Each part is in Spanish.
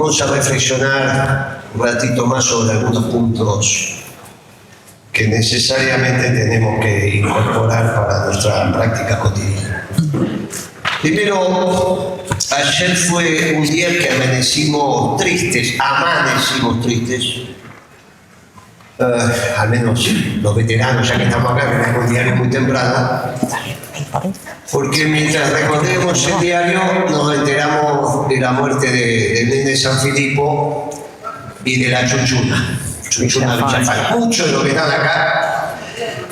vamos a reflexionar un ratito más sobre algunos puntos que necesariamente tenemos que incorporar para nuestra práctica cotidiana. Primero, ayer fue un día que amanecimos tristes, al menos los veteranos, ya que estamos acá, que tenemos un diario muy temprano, porque mientras recordemos el diario nos enteramos de la muerte del nene San Filipo y de la Chunchuna Villafán. Muchos de los que están acá,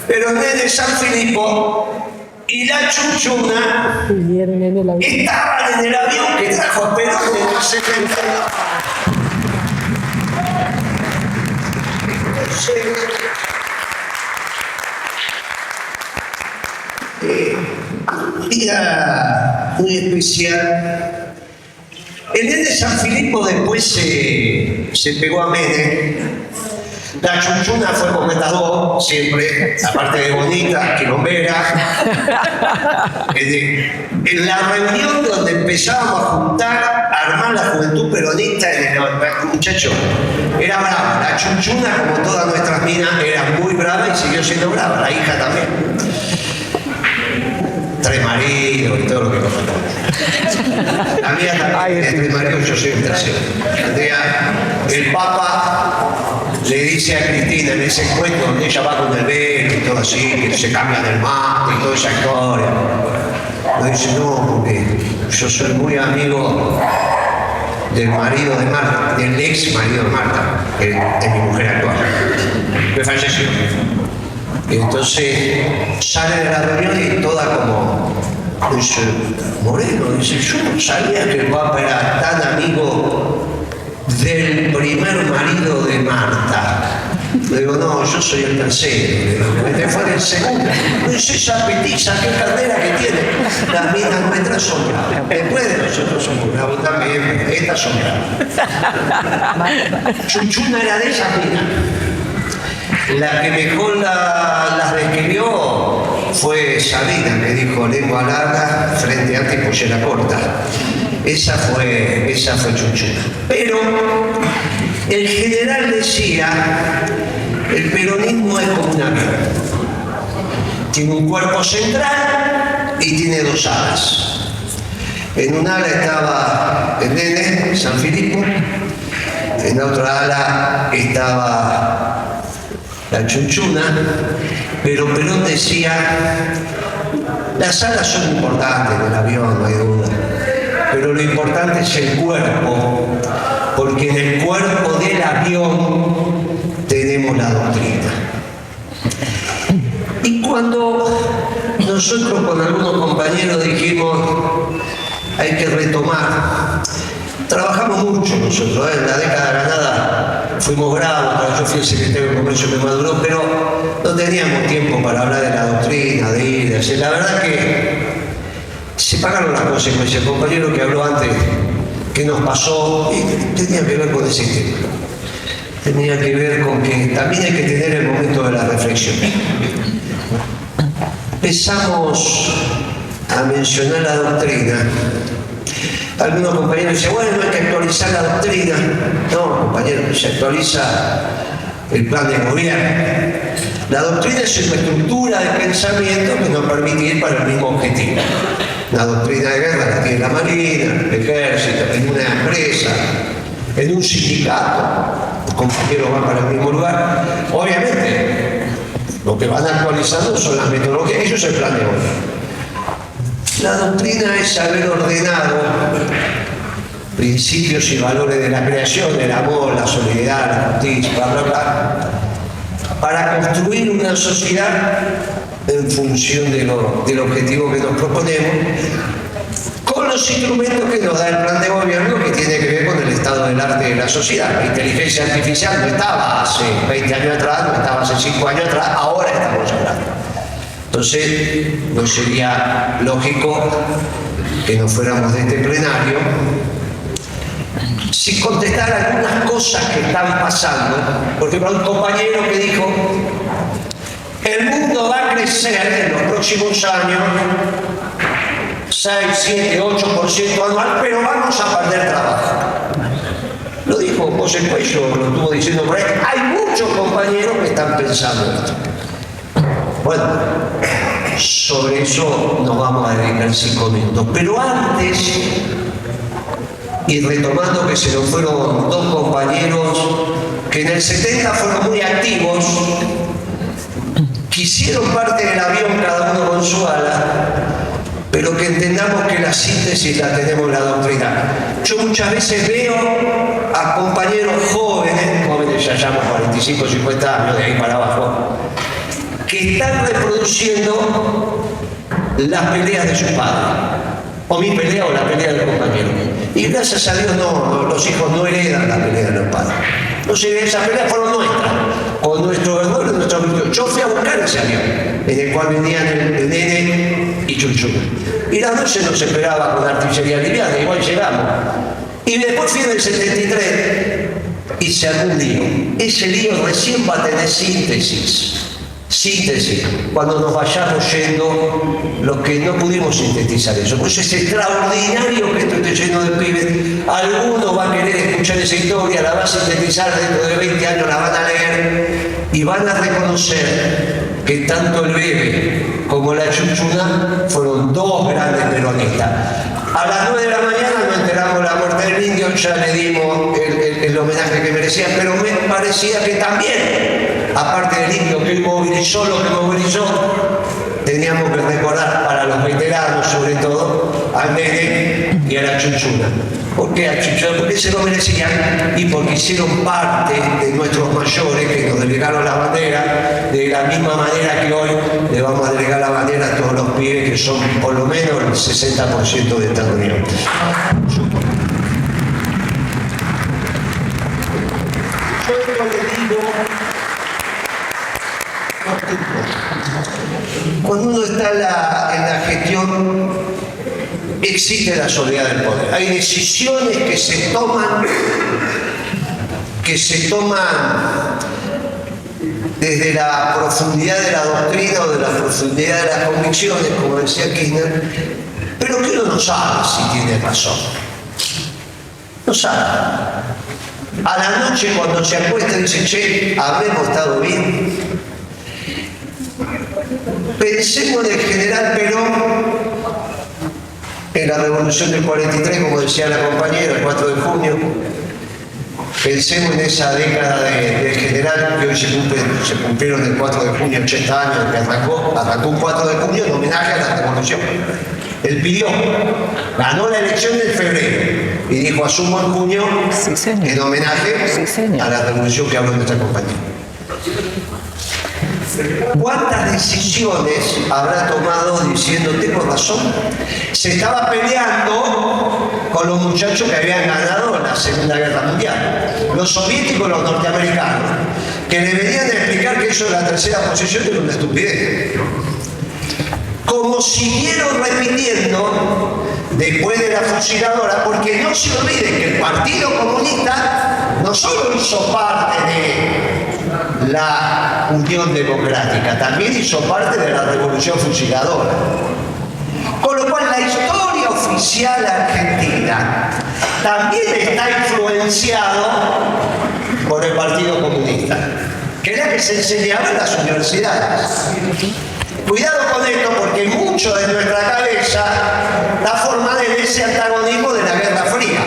pero el nene San Filipo y la Chunchuna estaban en el avión que trajo a Perón en el 70. Día muy especial. El nene San Filipo después se pegó a Menem. La Chunchuna fue comentador siempre, aparte de bonita, quilombera. En la reunión donde empezábamos a juntar, a armar la juventud peronista, muchachos, era brava. La Chunchuna, como todas nuestras minas, era muy brava y siguió siendo brava. La hija también. 3 maridos y todo lo que comentamos. La mía también tiene 3 maridos, yo soy el tercero. El Papa le dice a Cristina en ese encuentro donde ella va con el velo y todo así, que se cambian el mate y toda esa historia. Le dice, no, porque yo soy muy amigo del marido de Marta, del ex marido de Marta, que es mi mujer actual, que falleció. Y entonces sale de la reunión y toda como, dice, Moreno, dice, yo no sabía que el Papa era tan amigo del primer marido de Marta. Le digo, no, yo soy el tercero. Este fue el segundo. No es esa petiza, qué cartera que tiene. Las minas nuestras son bravas. Después de nosotros somos bravos también, estas son bravas. Chunchuna era de esas minas. La que mejor las describió fue Sabina, que dijo lengua larga, frente alta y pollera corta. Esa fue Chunchuna. Pero el general decía, el peronismo es como un avión. Tiene un cuerpo central y tiene 2 alas. En una ala estaba el nene, San Filipo, en la otra ala estaba la Chunchuna, pero Perón decía, las alas son importantes del avión, no hay duda, pero lo importante es el cuerpo, porque en el cuerpo del avión tenemos la doctrina. Y cuando nosotros con algunos compañeros dijimos, hay que retomar, trabajamos mucho nosotros, en la década ganada fuimos bravos, yo fui el secretario de Comercio que maduró, pero no teníamos tiempo para hablar de la doctrina, de ir, de hacer. La verdad que se pagaron las consecuencias. El compañero que habló antes, que nos pasó, y tenía que ver con ese tema. Tenía que ver con que también hay que tener el momento de la reflexión. Empezamos a mencionar la doctrina. Algunos compañeros dicen, bueno, no hay que actualizar la doctrina. No, compañeros, se actualiza el plan de gobierno. La doctrina es una estructura de pensamiento que nos permite ir para el mismo objetivo. La doctrina de guerra la tiene la Marina, el Ejército, en una empresa, en un sindicato. Los compañeros van para el mismo lugar. Obviamente, lo que van actualizando son las metodologías, eso es el plan de gobierno. La doctrina es haber ordenado principios y valores de la creación, el amor, la solidaridad, la justicia, bla, bla, bla, para construir una sociedad en función del objetivo que nos proponemos, con los instrumentos que nos da el plan de gobierno, que tiene que ver con el estado del arte de la sociedad. La inteligencia artificial no estaba hace 20 años atrás, no estaba hace 5 años atrás, ahora estamos hablando. Entonces, no sería lógico que nos fuéramos de este plenario sin contestar algunas cosas que están pasando. Por ejemplo, hay un compañero que dijo, el mundo va a crecer en los próximos años 6, 7, 8% anual, pero vamos a perder trabajo. José Cuello lo estuvo diciendo por ahí, hay muchos compañeros que están pensando esto. Bueno, sobre eso nos vamos a dedicar 5 minutos. Pero antes, y retomando que se nos fueron 2 compañeros que en el 70 fueron muy activos, que hicieron parte del avión cada uno con su ala, pero que entendamos que la síntesis la tenemos en la doctrina. Yo muchas veces veo a compañeros jóvenes ya llamo 45, 50 años, de ahí para abajo, que están reproduciendo las peleas de sus padres, o mi pelea o la pelea del compañero. Y gracias a Dios los hijos no heredan la pelea de los padres. Entonces esas peleas fueron nuestras, con nuestro error y nuestra virtud. Yo fui a buscar ese avión, en el cual venían el nene y Chunchuna. Y las 12 nos esperaba con artillería liviana, igual llegamos. Y después fui en el 73 y se armó un lío. Ese lío recién va a tener síntesis, cuando nos vayamos yendo los que no pudimos sintetizar eso. Por eso es extraordinario que esto esté lleno de pibes. Algunos van a querer escuchar esa historia, la van a sintetizar, dentro de 20 años la van a leer y van a reconocer que tanto el Bebe como la Chunchuna fueron 2 grandes peronistas. A las 9 de la mañana nos enteramos de la muerte del indio, ya le dimos el homenaje que merecía, pero me parecía que también, aparte del indio que movilizó lo que movilizó, teníamos que recordar para los veteranos, sobre todo, al Nene y a la Chunchuna. ¿Por qué a Chunchuna? Porque se lo merecían y porque hicieron parte de nuestros mayores que nos delegaron la bandera, de la misma manera que hoy le vamos a delegar la bandera a todos los pibes que son por lo menos el 60% de esta reunión. Yo le digo, cuando uno está en la gestión, existe la soledad del poder. Hay decisiones que se toman desde la profundidad de la doctrina o de la profundidad de las convicciones, como decía Kirchner, pero que uno no sabe si tiene razón. No sabe. A la noche cuando se acuesta dice, che, habremos estado bien. Pensemos en el general Perón en la revolución del 43, como decía la compañera, el 4 de junio. Pensemos en esa década del general que hoy se cumplieron el 4 de junio, 80 años, que arrancó un 4 de junio en homenaje a la revolución. Él pidió, ganó la elección del febrero y dijo, asumo en junio, sí, en homenaje a la revolución que habló nuestra compañera. ¿Cuántas decisiones habrá tomado diciendo, tengo razón? Se estaba peleando con los muchachos que habían ganado la Segunda Guerra Mundial, los soviéticos y los norteamericanos, que le venían a explicar que eso de la tercera posición era una estupidez. Como siguieron repitiendo después de la fusiladora, porque no se olviden que el Partido Comunista no solo hizo parte de la Unión Democrática, también hizo parte de la Revolución Fusiladora. Con lo cual la historia oficial argentina también está influenciado por el Partido Comunista, que era que se enseñaba en las universidades. Cuidado con esto, porque mucho de nuestra cabeza está formada en ese antagonismo de la Guerra Fría.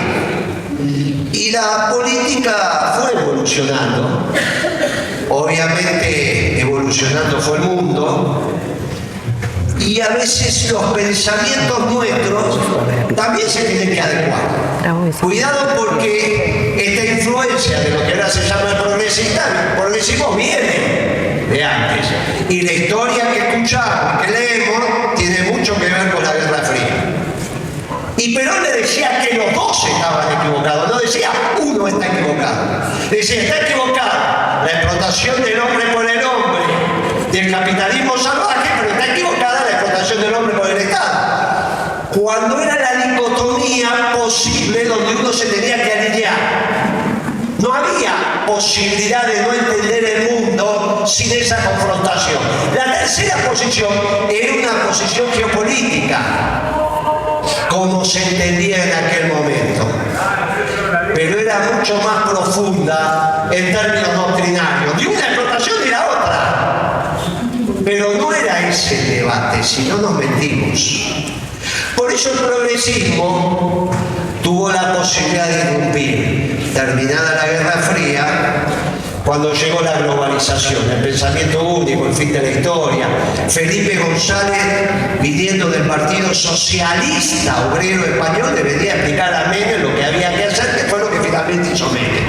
Y la política fue evolucionando. Obviamente evolucionando fue el mundo. Y a veces los pensamientos nuestros también se tienen que adecuar. Cuidado, porque esta influencia de lo que ahora se llama el progresismo viene de antes. Y la historia que escuchamos, que leemos, tiene mucho que ver con la Guerra Fría. Y Perón le decía que los dos estaban equivocados, no decía uno está equivocado. Decía, está equivocada la explotación del hombre por el hombre, del capitalismo salvaje, pero está equivocada la explotación del hombre por el Estado. Cuando era la dicotomía posible donde uno se tenía que alinear. No había posibilidad de no entender el mundo sin esa confrontación. La tercera posición era una posición geopolítica, como se entendía en aquel momento. Pero era mucho más profunda en términos doctrinarios, de una explotación y la otra. Pero no era ese el debate, si no nos mentimos. Por eso el progresismo tuvo la posibilidad de irrumpir, terminada la Guerra Fría, cuando llegó la globalización, el pensamiento único, el fin de la historia. Felipe González, viniendo del Partido Socialista Obrero Español, le venía a explicar a Menem lo que había que hacer, que fue lo que finalmente hizo Menem.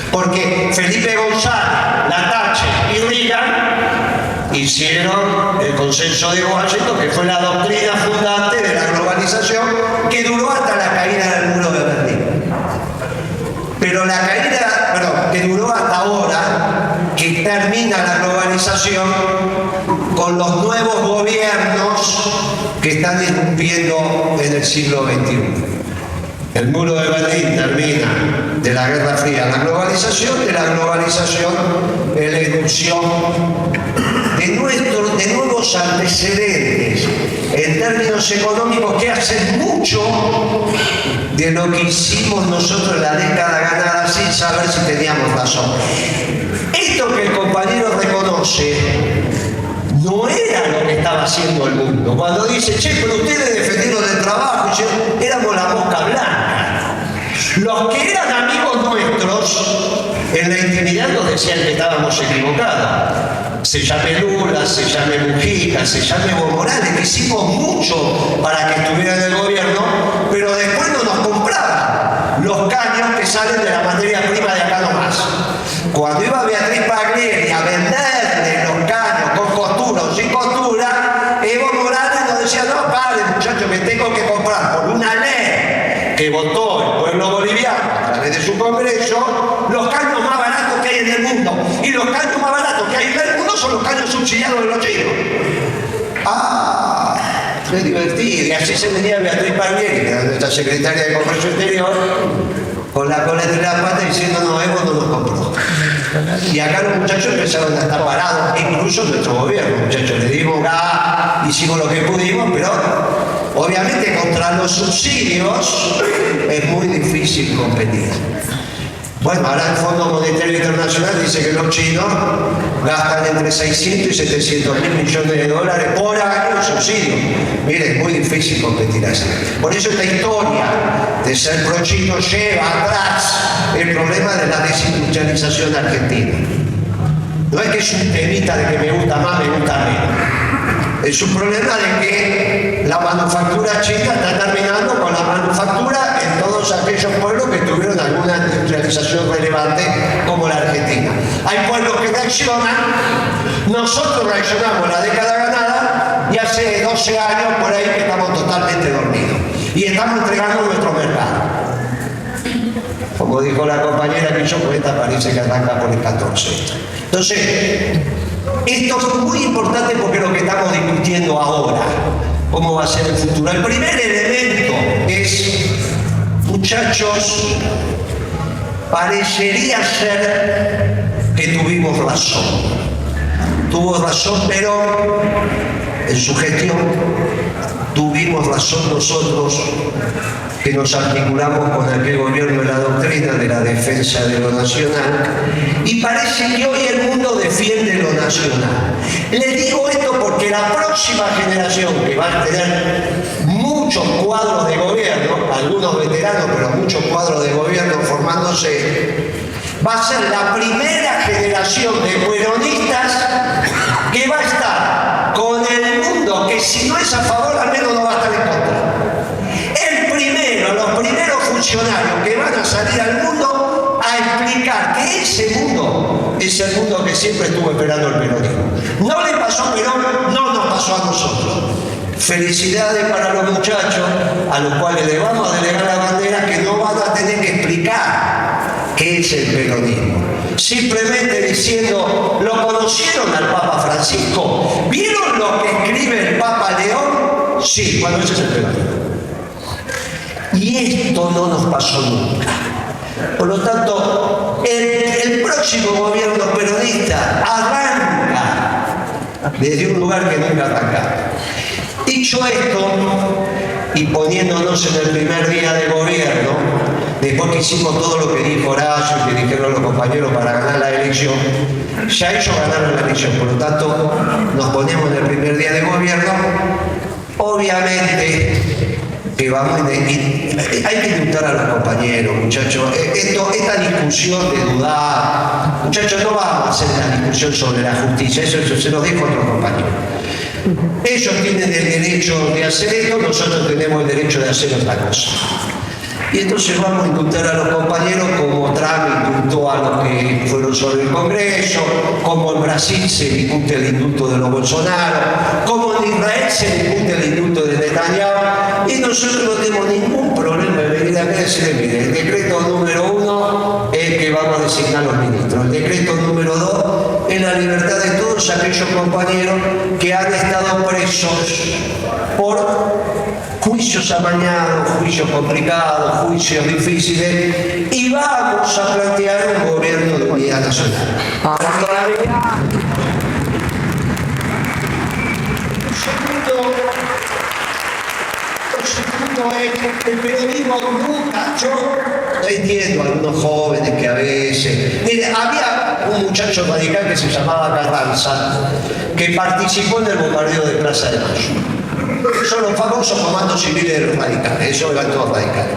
Porque Felipe González, Latache y Reagan hicieron el consenso de Washington, que fue la doctrina fundante de la globalización, que duró hasta la caída del muro de Berlín. Pero la caída, que duró hasta ahora, que termina la globalización con los nuevos gobiernos que están irrumpiendo en el siglo XXI. El muro de Berlín termina de la Guerra Fría a la globalización, de la globalización en la irrupción de nuevos antecedentes en términos económicos que hacen mucho de lo que hicimos nosotros en la década ganada sin saber si teníamos razón. Esto que el compañero reconoce no era lo que estaba haciendo el mundo. Cuando dice, che, pero ustedes defendieron el trabajo, éramos la mosca blanca. Los que eran amigos nuestros, en la intimidad nos decían que estábamos equivocados. Se llame Lula, se llame Mujica, se llame Evo Morales, que hicimos mucho para que estuvieran en el gobierno, pero después no nos compraban los caños que salen de la materia prima de acá nomás. Cuando iba Beatriz Paglieri a venderle los caños con costura o sin costura, Evo Morales nos decía, no, padre, muchachos, me tengo que comprar por una ley que votó el pueblo boliviano a través de su congreso, los caños más baratos que hay en el mundo. Y los caños más baratos que hay en el mundo son los caños subsidiados de los chinos. Qué divertido. Y así se venía Beatriz Paglieri, que era nuestra secretaria de Comercio Exterior, con la cola entre las patas diciendo, no, Evo no nos compró. Y acá los muchachos empezaron a estar parados, incluso nuestro gobierno, muchachos. Le dimos hicimos lo que pudimos, pero obviamente contra los subsidios es muy difícil competir. Bueno, ahora el Fondo Monetario Internacional dice que los chinos gastan entre 600 y 700 mil millones de dólares por año en subsidios. Miren, es muy difícil competir así. Por eso esta historia de ser pro-chino lleva atrás el problema de la desindustrialización argentina. No es que es un temita de que me gusta más, me gusta menos. Es un problema de que la manufactura china está terminando con la manufactura en todos aquellos pueblos que tuvieron alguna industrialización relevante como la Argentina. Hay pueblos que reaccionan, nosotros reaccionamos en la década ganada y hace 12 años por ahí que estamos totalmente dormidos y estamos entregando nuestro mercado. Como dijo la compañera que yo, pues esta parece que arranca por el 14. Entonces, esto es muy importante porque es lo que estamos discutiendo ahora, cómo va a ser el futuro. El primer elemento es, muchachos, parecería ser que tuvimos razón. Tuvo razón Perón en su gestión, tuvimos razón nosotros que nos articulamos con aquel gobierno de la doctrina de la defensa de lo nacional, y parece que hoy el mundo defiende lo nacional. Les digo esto porque la próxima generación, que va a tener muchos cuadros de gobierno, algunos veteranos, pero muchos cuadros de gobierno formándose, va a ser la primera generación de peronistas que va a estar con el mundo, que si no es a favor, al menos no va a estar en contra. Los primeros funcionarios que van a salir al mundo a explicar que ese mundo es el mundo que siempre estuvo esperando el peronismo. No le pasó a Perón, no nos pasó a nosotros. Felicidades para los muchachos a los cuales le vamos a delegar la bandera, que no van a tener que explicar qué es el peronismo. Simplemente diciendo, ¿lo conocieron al Papa Francisco? ¿Vieron lo que escribe el Papa León? Sí, bueno, ese es el peronismo. Y esto no nos pasó nunca. Por lo tanto, el próximo gobierno peronista arranca desde un lugar que nunca arrancaba. Dicho esto, y poniéndonos en el primer día de gobierno, después que hicimos todo lo que dijo Horacio y que dijeron los compañeros para ganar la elección, ya ellos ganaron la elección, por lo tanto nos ponemos en el primer día de gobierno. Obviamente que hay que indultar a los compañeros, muchachos. Esta discusión de dudar, muchachos, no vamos a hacer una discusión sobre la justicia, eso se los dejo a otros compañeros. Ellos tienen el derecho de hacer esto, nosotros tenemos el derecho de hacer otra cosa. Y entonces vamos a indultar a los compañeros como Trump indultó a los que fueron sobre el Congreso, como en Brasil se discute el indulto de los Bolsonaro, como en Israel se discute el indulto de Netanyahu, y nosotros no tenemos ningún problema de venir acá y decirle, mire, el decreto número 1 es que vamos a designar los ministros, el decreto número 2 es la libertad de todos aquellos compañeros que han estado presos por juicios amañados, juicios complicados, juicios difíciles, y vamos a plantear un gobierno de unidad nacional. Lo segundo es que el periodismo nunca, yo entiendo a algunos jóvenes que a veces... Mire, había un muchacho radical que se llamaba Carranza, que participó en el bombardeo de Plaza de Mayo. Son los famosos comandos civiles radicales, eso eran todos radicales.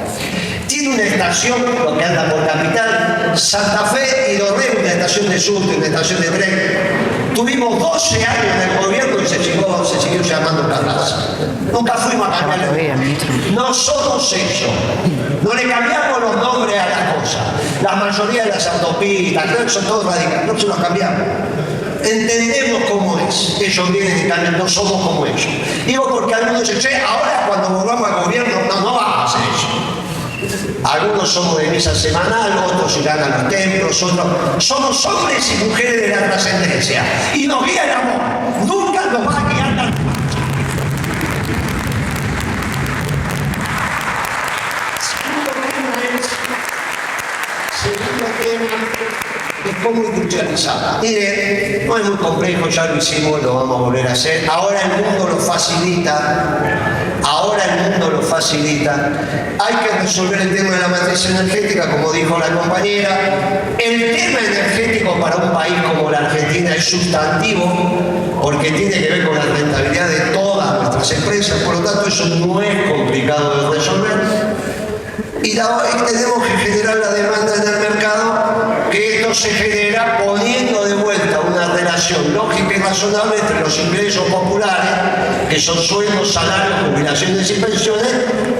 Tiene una estación, lo que anda por Capital, Santa Fe y Dorrego, una estación de subte, una estación de tren. Tuvimos 12 años en el gobierno y se siguió llamando Carranza. Nunca fuimos a cambiarle. No somos eso. No le cambiamos los nombres a las cosas. La mayoría de las autopistas, son todos radicales, no se los cambiamos. Entendemos cómo es. Ellos vienen y cambian, no somos como ellos. Digo porque algunos dicen, che, ahora cuando volvamos al gobierno, no vamos a hacer eso. Algunos somos de misa semanal, otros irán a los templos, otros somos hombres y mujeres de la trascendencia. Y nos guía el amor. Nunca nos va a guiar la... Segundo tema es cómo industrializar. Miren, no es muy complejo, ya lo hicimos, lo vamos a volver a hacer. Ahora el mundo lo facilita. Hay que resolver el tema de la matriz energética, como dijo la compañera. El tema energético para un país como la Argentina es sustantivo, porque tiene que ver con la rentabilidad de todas nuestras empresas, por lo tanto eso no es complicado de resolver. Y tenemos que generar la demanda en el mercado, que esto se genera poniendo de vuelta una relación lógica y razonable entre los ingresos populares, que son sueldos, salarios, jubilaciones y pensiones,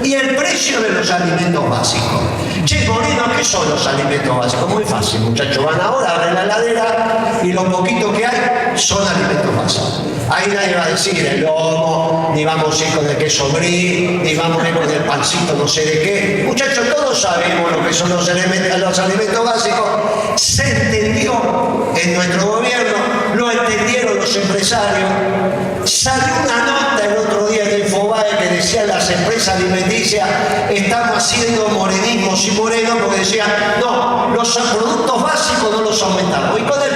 y el precio de los alimentos básicos. Che, Moreno, ¿qué son los alimentos básicos? Muy fácil, muchachos. Van ahora, abren la heladera y lo poquito que hay son alimentos básicos. Ahí nadie va a decir el lomo, ni vamos a ir con el queso brie, ni vamos a ir con el pancito no sé de qué. Muchachos, todos sabemos lo que son los alimentos básicos. Se entendió en nuestro gobierno, lo entendieron los empresarios. Salió una nota el otro día en Infobae que decían las empresas alimenticias estamos haciendo morenismos y morenos, porque decían no, los productos básicos no los aumentamos, y con el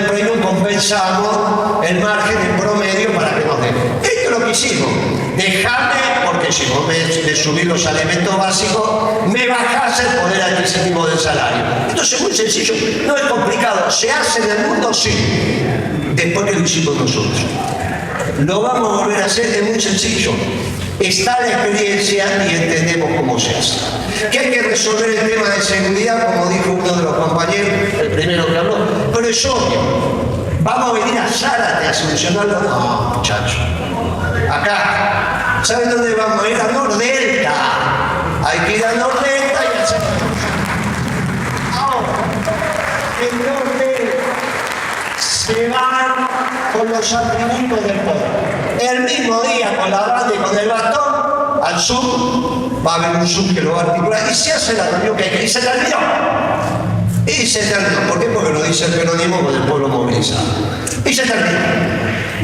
premium compensamos el margen en promedio para que nos den. Esto es lo que hicimos. Dejame, porque si vos me subís los alimentos básicos, me bajás el poder adquisitivo del salario. Entonces es muy sencillo, no es complicado. ¿Se hace en el mundo? Sí. Después que lo hicimos nosotros. Lo vamos a volver a hacer, es muy sencillo. Está la experiencia y entendemos cómo se hace. Que hay que resolver el tema de seguridad, como dijo uno de los compañeros, el primero que habló, pero es obvio. ¿Vamos a venir a Zárate a solucionarlo? No, muchachos. Acá. ¿Saben dónde vamos a ir? A Nordelta. Hay que ir a Nordelta y hacer... Ahora, en Nordelta se van con los atributos del poder. El mismo día, con la banda y con el bastón, al sur, va a haber un sur que lo va a articular y se hace la reunión que hay que ir. Y se terminó. ¿Por qué? Porque lo dice el peronismo con el pueblo movilizado. Y se terminó.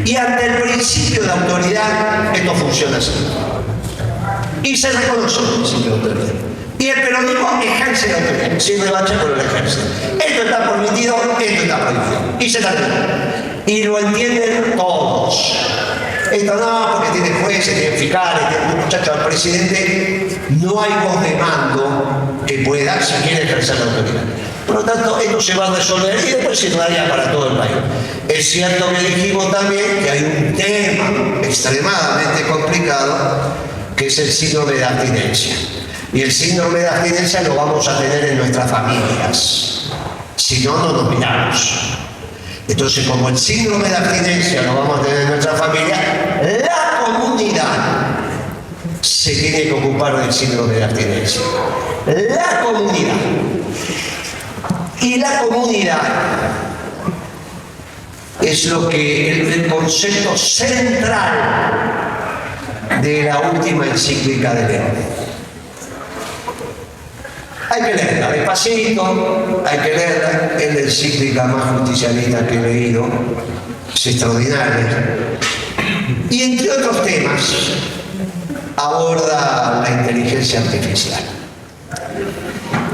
Y ante el principio de autoridad, esto funciona así. Y se reconoce el principio de autoridad. Y el peronismo ejerce la autoridad, sin rebache, pero lo ejerce. Esto está permitido, esto está prohibido. Y se terminó. Y lo entienden todos. Esto no, porque tiene jueces, tiene fiscales, tiene muchachos al presidente. No hay voz de mando que pueda, si quiere ejercer la autoridad. Por lo tanto, esto se va a resolver y después se daría para todo el país. Es cierto que dijimos también que hay un tema extremadamente complicado, que es el síndrome de abstinencia. Y el síndrome de abstinencia lo vamos a tener en nuestras familias. Si no, no nos miramos. Entonces, como el síndrome de abstinencia lo vamos a tener en nuestra familia, la comunidad se tiene que ocupar del síndrome de abstinencia. La comunidad. Y la comunidad es lo que el concepto central de la última encíclica de León. Hay que leerla despacito, hay que leerla. Es la encíclica más justicialista que he leído, es extraordinaria. Y entre otros temas, aborda la inteligencia artificial.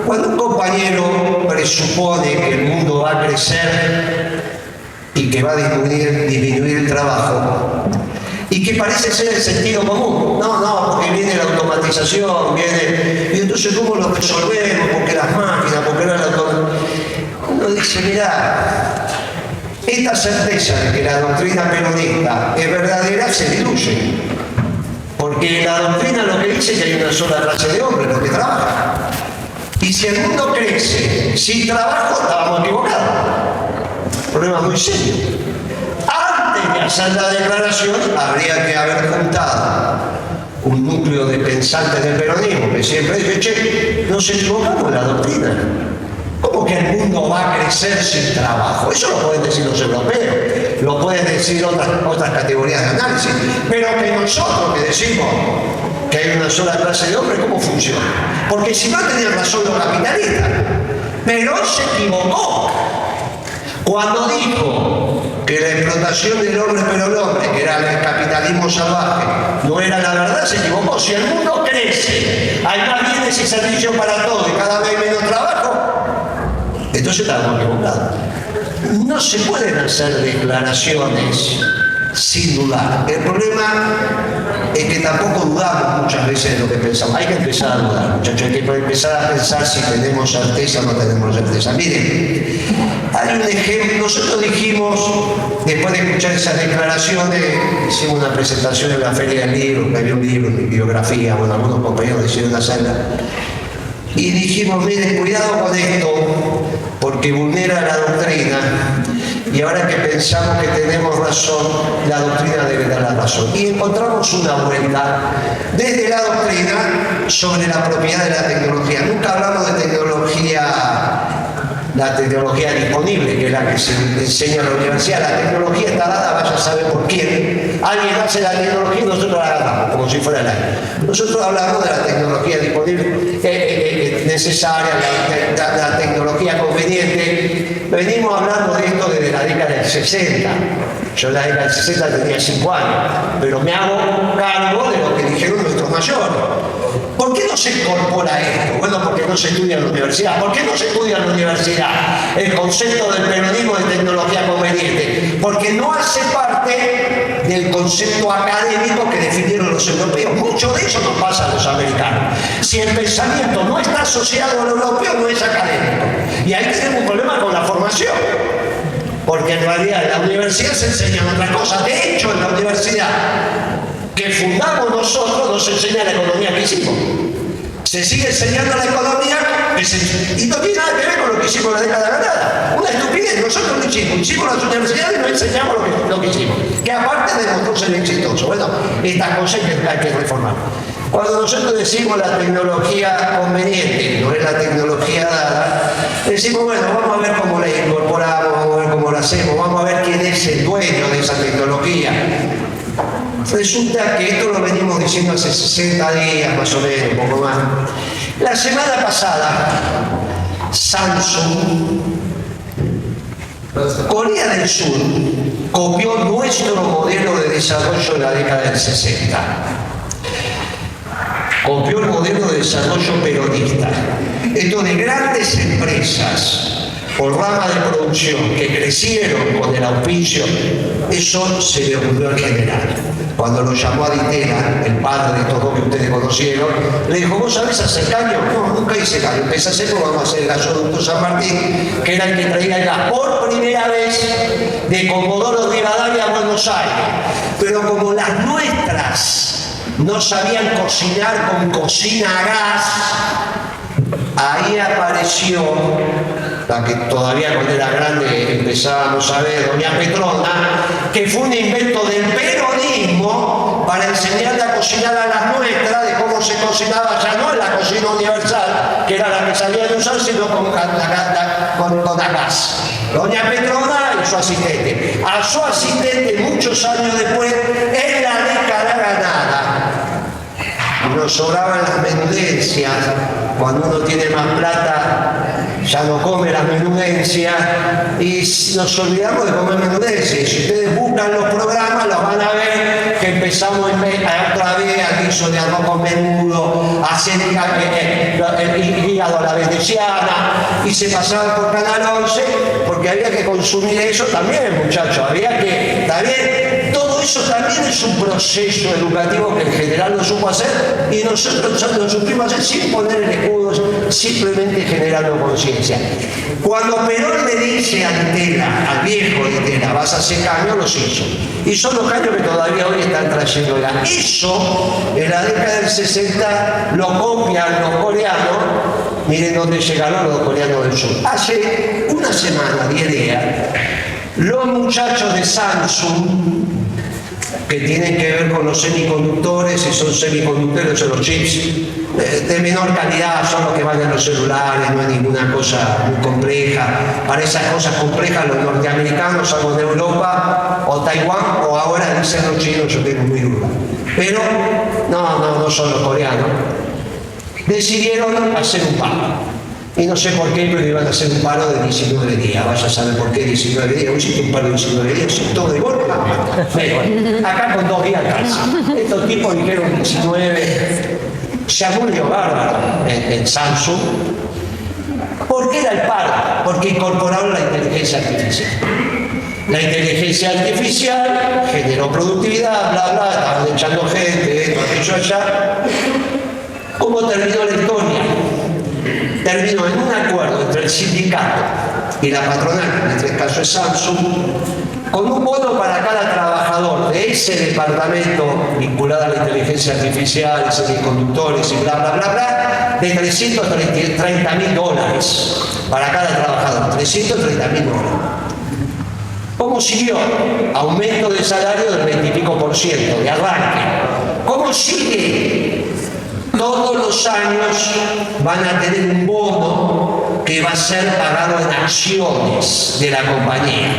Cuando un compañero presupone que el mundo va a crecer y que va a disminuir el trabajo, y que parece ser el sentido común, no, porque viene la automatización, y entonces ¿cómo lo resolvemos? Porque las máquinas, porque no la automatización. Uno dice, mirá, esta certeza de que la doctrina peronista es verdadera se diluye, porque la doctrina lo que dice es que hay una sola clase de hombres, los que trabajan. Y si el mundo crece sin trabajo, estábamos equivocados. Problema muy serio. Antes de hacer la declaración, habría que haber juntado un núcleo de pensantes del peronismo que siempre dice, che, nos equivocamos en la doctrina. ¿Cómo que el mundo va a crecer sin trabajo? Eso lo pueden decir los europeos, lo pueden decir otras categorías de análisis, pero que nosotros que decimos que hay una sola clase de hombres, ¿cómo funciona? Porque si no tenían razón los capitalistas, Perón se equivocó cuando dijo que la explotación del hombre por el hombre, que era el capitalismo salvaje, no era la verdad, se equivocó. Si el mundo crece, hay más bienes y servicios para todos y cada vez menos trabajo, entonces estamos equivocados. No se pueden hacer declaraciones sin dudar. El problema es que tampoco dudamos muchas veces de lo que pensamos. Hay que empezar a dudar, muchachos. Hay que empezar a pensar si tenemos certeza o no tenemos certeza. Miren, hay un ejemplo. Nosotros dijimos, después de escuchar esas declaraciones, hicimos una presentación en la Feria del Libro, que había un libro, mi biografía, bueno, algunos compañeros decidieron hacerla. Y dijimos, miren, cuidado con esto, porque vulnera la doctrina. Y ahora que pensamos que tenemos razón, la doctrina debe dar la razón. Y encontramos una vuelta desde la doctrina sobre la propiedad de la tecnología. Nunca hablamos de la tecnología disponible, que es la que se enseña en la universidad. La tecnología está dada, vaya a saber por quién. Alguien hace la tecnología y nosotros la agarramos, como si fuera el aire. Nosotros hablamos de la tecnología disponible, necesaria, la tecnología conveniente. Venimos hablando de esto desde la década del 60. Yo en la década del 60 tenía 5 años, pero me hago cargo de lo que dijeron nuestros mayores. ¿Por qué no se incorpora esto? Bueno, porque no se estudia en la universidad. ¿Por qué no se estudia en la universidad el concepto del peronismo de tecnología conveniente? Porque no hace parte del concepto académico que definieron los europeos. Mucho de eso nos pasa a los americanos. Si el pensamiento no está asociado a lo europeo, no es académico. Y ahí tenemos un problema con la formación. Porque en realidad en la universidad se enseñan otras cosas. De hecho, en la universidad que fundamos nosotros no se enseña la economía que hicimos. Se sigue enseñando la economía y no tiene nada que ver con lo que hicimos en la década ganada. Una estupidez. Nosotros lo hicimos las universidades y no enseñamos lo que hicimos. Que aparte demostró ser exitoso. Bueno, estas cosas hay que reformar. Cuando nosotros decimos la tecnología conveniente, no es la tecnología dada, decimos, bueno, vamos a ver cómo la incorporamos, vamos a ver cómo la hacemos, vamos a ver quién es el dueño de esa tecnología. Resulta que esto lo venimos diciendo hace 60 días, más o menos, un poco más. La semana pasada, Samsung, Corea del Sur, copió nuestro modelo de desarrollo en la década del 60. Copió el modelo de desarrollo peronista. Esto de grandes empresas por ramas de producción que crecieron con el auspicio, eso se le ocurrió al general. Cuando lo llamó a Ditela, el padre de estos dos que ustedes conocieron, le dijo, ¿vos sabés hacer caño? No, nunca hice caño. Empecé a hacer, pues vamos a hacer el gasoducto San Martín, que era el que traía el gas por primera vez de Comodoro Rivadavia a Buenos Aires. Pero como las nuestras no sabían cocinar con cocina a gas, ahí apareció la que todavía cuando era grande empezábamos a ver, doña Petrona, que fue un invento del peronismo para enseñarle a cocinar a las nuestras de cómo se cocinaba ya no en la cocina universal, que era la que sabía de usar, sino con gas. Doña Petrona y su asistente. A su asistente, muchos años después, en la década ganada, nos sobraban las menudencias. Cuando uno tiene más plata, ya no come las menudencias y nos olvidamos de comer menudencias. Si ustedes buscan los programas, los van a ver que empezamos otra vez a guiso de arroz con menudo, a hacer el hígado a la veneciana, y se pasaban por Canal 11 porque había que consumir eso también, muchachos. Había que, también, todo eso también es un proceso educativo que en general no supo hacer y nosotros lo supimos hacer sin poner el escudo, simplemente generando conciencia. Cuando Perón le dice a Ditela, al viejo Ditela, vas a hacer caños, los hizo. Y son los caños que todavía hoy están trayendo gas. Eso, en la década del 60, lo copian los coreanos. Miren dónde llegaron los coreanos del sur. Hace una semana, 10 días, los muchachos de Samsung, que tienen que ver con los semiconductores, y son semiconductores son los chips de menor calidad, son los que van en los celulares, no es ninguna cosa muy compleja. Para esas cosas complejas los norteamericanos, algo de Europa o Taiwán, o ahora dicen los chinos, yo tengo muy duda. Pero no son los coreanos. Decidieron hacer un paro. Y no sé por qué, pero iban a hacer un paro de 19 días. Vaya a saber por qué 19 días. Hoy hiciste un paro de 19 días, todo de golpe. Bueno, acá con 2 días casi. Estos tipos dijeron 19. Se murió bárbaro en Samsung. ¿Por qué era el paro? Porque incorporaron la inteligencia artificial. La inteligencia artificial generó productividad, bla, bla, estaban echando gente, esto, aquello, allá. ¿Cómo terminó la historia? Terminó en un acuerdo entre el sindicato y la patronal, en este caso es Samsung, con un bono para cada trabajador de ese departamento vinculado a la inteligencia artificial, semiconductores y bla, bla, bla, bla, de $330.000 para cada trabajador, $330.000. ¿Cómo siguió? Aumento de salario del 20 y pico % de arranque. ¿Cómo sigue? Todos los años van a tener un bono que va a ser pagado en acciones de la compañía,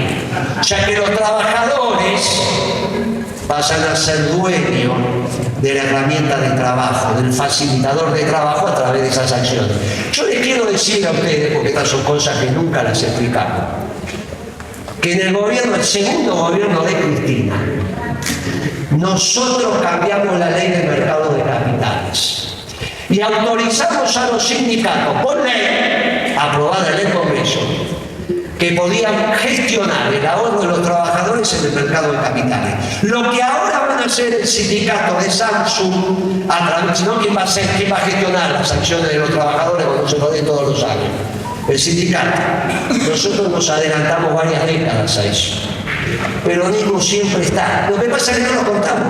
ya que los trabajadores pasan a ser dueños de la herramienta de trabajo, del facilitador de trabajo a través de esas acciones. Yo les quiero decir a ustedes, porque estas son cosas que nunca las explicamos, que en el segundo gobierno de Cristina, nosotros cambiamos la ley del mercado de capitales y autorizamos a los sindicatos, por ley, aprobada en el Congreso, que podían gestionar el ahorro de los trabajadores en el mercado de capitales. Lo que ahora van a hacer el sindicato de Samsung, a través, ¿no? ¿Quién va a gestionar las acciones de los trabajadores cuando se lo den todos los años? El sindicato. Nosotros nos adelantamos varias décadas a eso. Peronismo siempre está. Lo que pasa es que no lo contamos.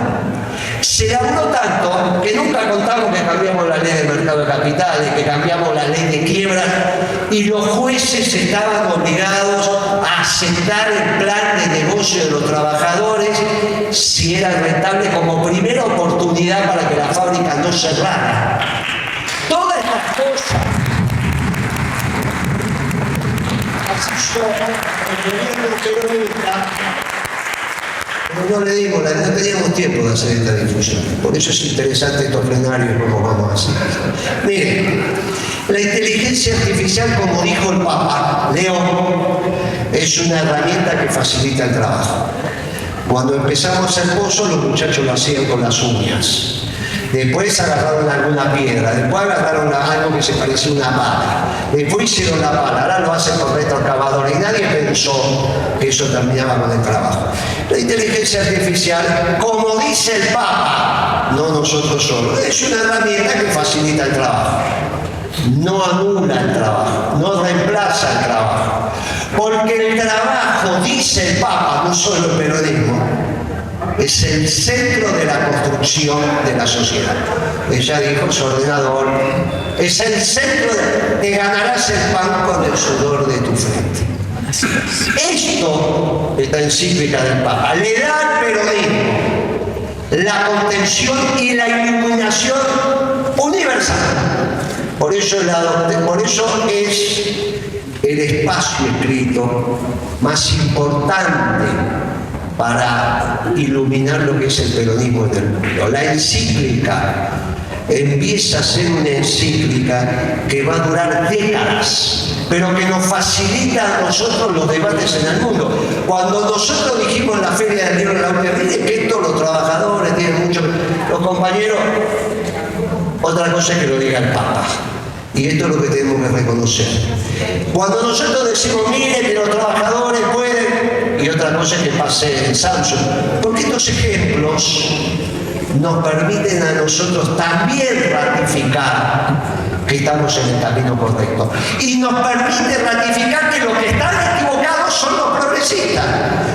Se laburó tanto que nunca contamos que cambiamos la ley del mercado de capitales, que cambiamos la ley de quiebra, y los jueces estaban obligados a aceptar el plan de negocio de los trabajadores si era rentable como primera oportunidad para que la fábrica no cerrara. Todas estas cosas así son el gobierno peronista. Pero no le digo, no teníamos tiempo de hacer esta difusión. Por eso es interesante estos plenarios como vamos a hacer. Miren, la inteligencia artificial, como dijo el Papa León, es una herramienta que facilita el trabajo. Cuando empezamos a hacer pozos, los muchachos lo hacían con las uñas. Después agarraron alguna piedra, después agarraron algo que se parecía a una pala, después hicieron la pala, ahora lo hacen con retroexcavadora y nadie pensó que eso terminaba con el trabajo. La inteligencia artificial, como dice el Papa, no nosotros solos, es una herramienta que facilita el trabajo, no anula el trabajo, no reemplaza el trabajo, porque el trabajo, dice el Papa, no solo el periodismo, es el centro de la construcción de la sociedad. Ella dijo, su ordenador, es el centro de ganarás el pan con el sudor de tu frente. Esto, esta encíclica del Papa, le da al periodismo la contención y la iluminación universal. Por eso es el espacio escrito más importante para iluminar lo que es el peronismo en el mundo. La encíclica empieza a ser una encíclica que va a durar décadas, pero que nos facilita a nosotros los debates en el mundo. Cuando nosotros dijimos en la Feria del Libro de la UNED, miren que esto los trabajadores tienen mucho, los compañeros, otra cosa es que lo diga el Papa. Y esto es lo que tenemos que reconocer. Cuando nosotros decimos, miren que los trabajadores pueden, y otra cosa es que pase en Samsung, porque estos ejemplos nos permiten a nosotros también ratificar que estamos en el camino correcto. Y nos permite ratificar que los que están equivocados son los progresistas,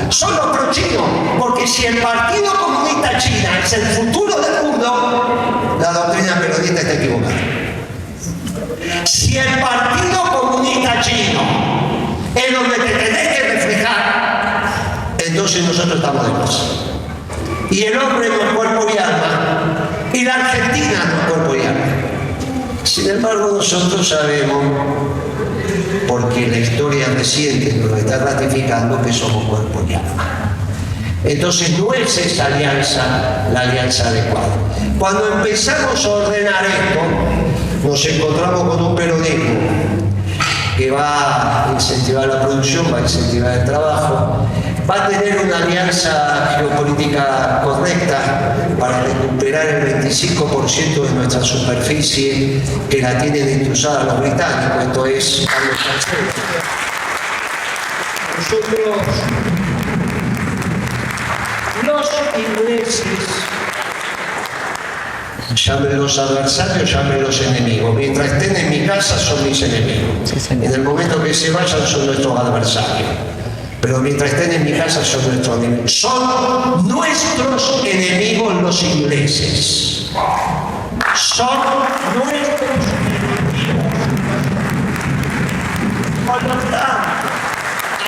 son los prochinos, porque si el Partido Comunista China es el futuro del mundo, la doctrina peronista está equivocada. Si el Partido Comunista Chino es donde te tenés que reflejar, entonces nosotros estamos de más. Y el hombre no es cuerpo y alma, y la Argentina no es cuerpo y alma. Sin embargo, nosotros sabemos, porque la historia reciente nos está ratificando, que somos cuerpo y alma. Entonces no es esa alianza la alianza adecuada. Cuando empezamos a ordenar esto, nos encontramos con un peronismo que va a incentivar la producción, va a incentivar el trabajo, va a tener una alianza geopolítica correcta para recuperar el 25% de nuestra superficie que la tienen intrusada los británicos, esto es Carlos III. Nosotros, los ingleses, llámenlos adversarios, llámenlos enemigos. Mientras estén en mi casa son mis enemigos. En el momento que se vayan son nuestros adversarios. Pero mientras estén en mi casa son nuestros enemigos. Son nuestros enemigos los ingleses. Son nuestros enemigos. Por lo tanto,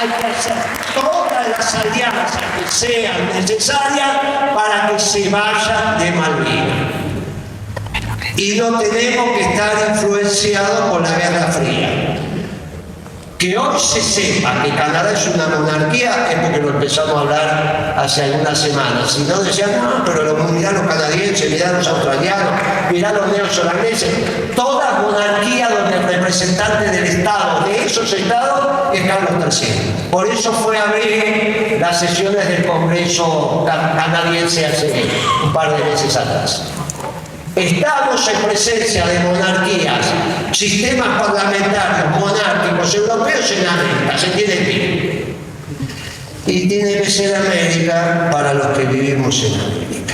hay que hacer todas las alianzas que sean necesarias para que se vayan de Malvinas. Y no tenemos que estar influenciados por la Guerra Fría. Que hoy se sepa que Canadá es una monarquía es porque lo empezamos a hablar hace algunas semanas. Si no decían, no, pero mirá los canadienses, mirá los australianos, mirá los neozelandeses. Todas monarquías donde el representante del Estado, de esos estados, es Carlos III. Por eso fue a ver las sesiones del Congreso canadiense hace un par de meses atrás. Estamos en presencia de monarquías, sistemas parlamentarios monárquicos europeos en América, se tiene que. Y tiene que ser América para los que vivimos en América.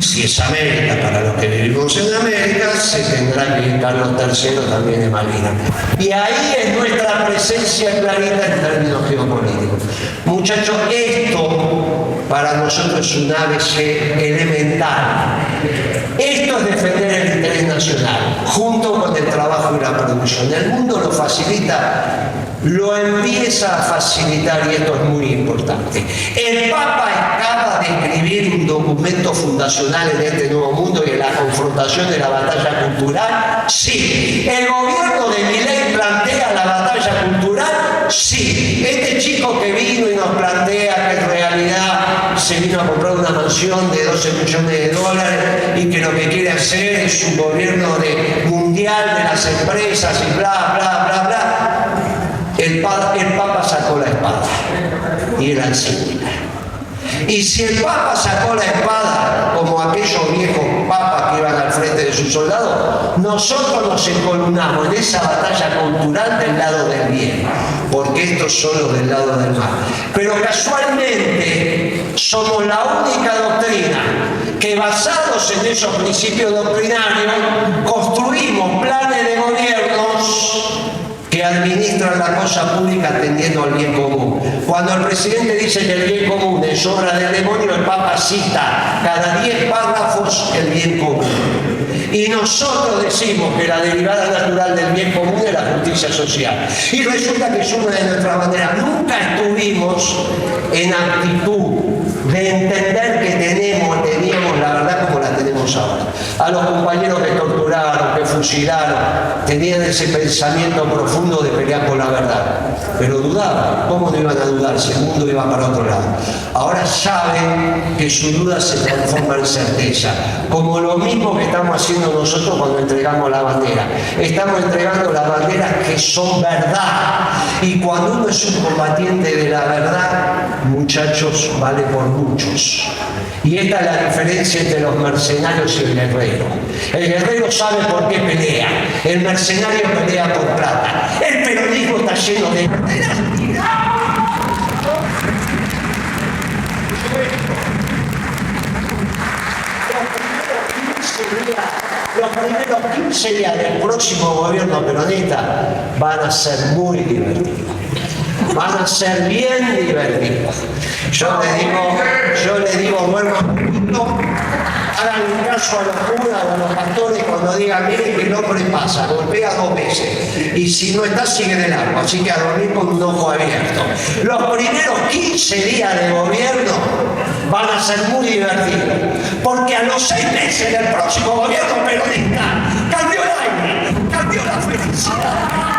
Si es América para los que vivimos en América, se tendrá que ir Carlos III también de Malvinas. Y ahí es nuestra presencia clarita en términos geopolíticos. Muchachos, esto para nosotros es un ABC elemental. Esto es defender el interés nacional, junto con el trabajo y la producción. El mundo lo facilita, lo empieza a facilitar y esto es muy importante. El Papa acaba de escribir un documento fundacional en este nuevo mundo y en la confrontación de la batalla cultural. Sí. El gobierno de Milei plantea la batalla cultural. Sí. Este chico que vino y nos plantea que en realidad se vino a comprar una mansión de 12 millones de dólares y que lo que quiere hacer es un gobierno mundial de las empresas y bla, bla, bla, bla. El Papa sacó la espada y el encíclica. Y si el Papa sacó la espada, como aquellos viejos papas que iban al frente de sus soldados, nosotros nos encolumnamos en esa batalla cultural del lado del bien, porque estos son los del lado del mal. Pero casualmente somos la única doctrina que, basados en esos principios doctrinarios, construimos planes de gobiernos que administran la cosa pública atendiendo al bien común. Cuando el presidente dice que el bien común es obra del demonio, el Papa cita cada 10 párrafos el bien común. Y nosotros decimos que la derivada natural del bien común es la justicia social. Y resulta que es una de nuestras banderas. Nunca estuvimos en actitud de entender que teníamos la verdad como la tenemos ahora. A los compañeros que torturaron, que fusilaron, tenían ese pensamiento profundo de pelear por la verdad. Pero dudaban. ¿Cómo no iban a dudar si el mundo iba para otro lado? Ahora saben que su duda se transforma en certeza. Como lo mismo que estamos haciendo nosotros cuando entregamos la bandera. Estamos entregando las banderas que son verdad. Y cuando uno es un combatiente de la verdad, muchachos, vale por muchos. Y esta es la diferencia entre los mercenarios y el guerrero. El guerrero sabe por qué pelea. El mercenario pelea por plata. El peronismo está lleno de los primeros 15 días del próximo gobierno peronista van a ser muy divertidos. Van a ser bien divertidos. Yo les digo, duerman un poquito, hagan caso a los curas o a los pastores cuando digan, miren que el hombre pasa, golpea 2 veces. Y si no está, sigue de largo. Así que a dormir con un ojo abierto. Los primeros 15 días de gobierno van a ser muy divertidos. Porque a los 6 meses del próximo gobierno peronista cambió el aire, cambió la felicidad.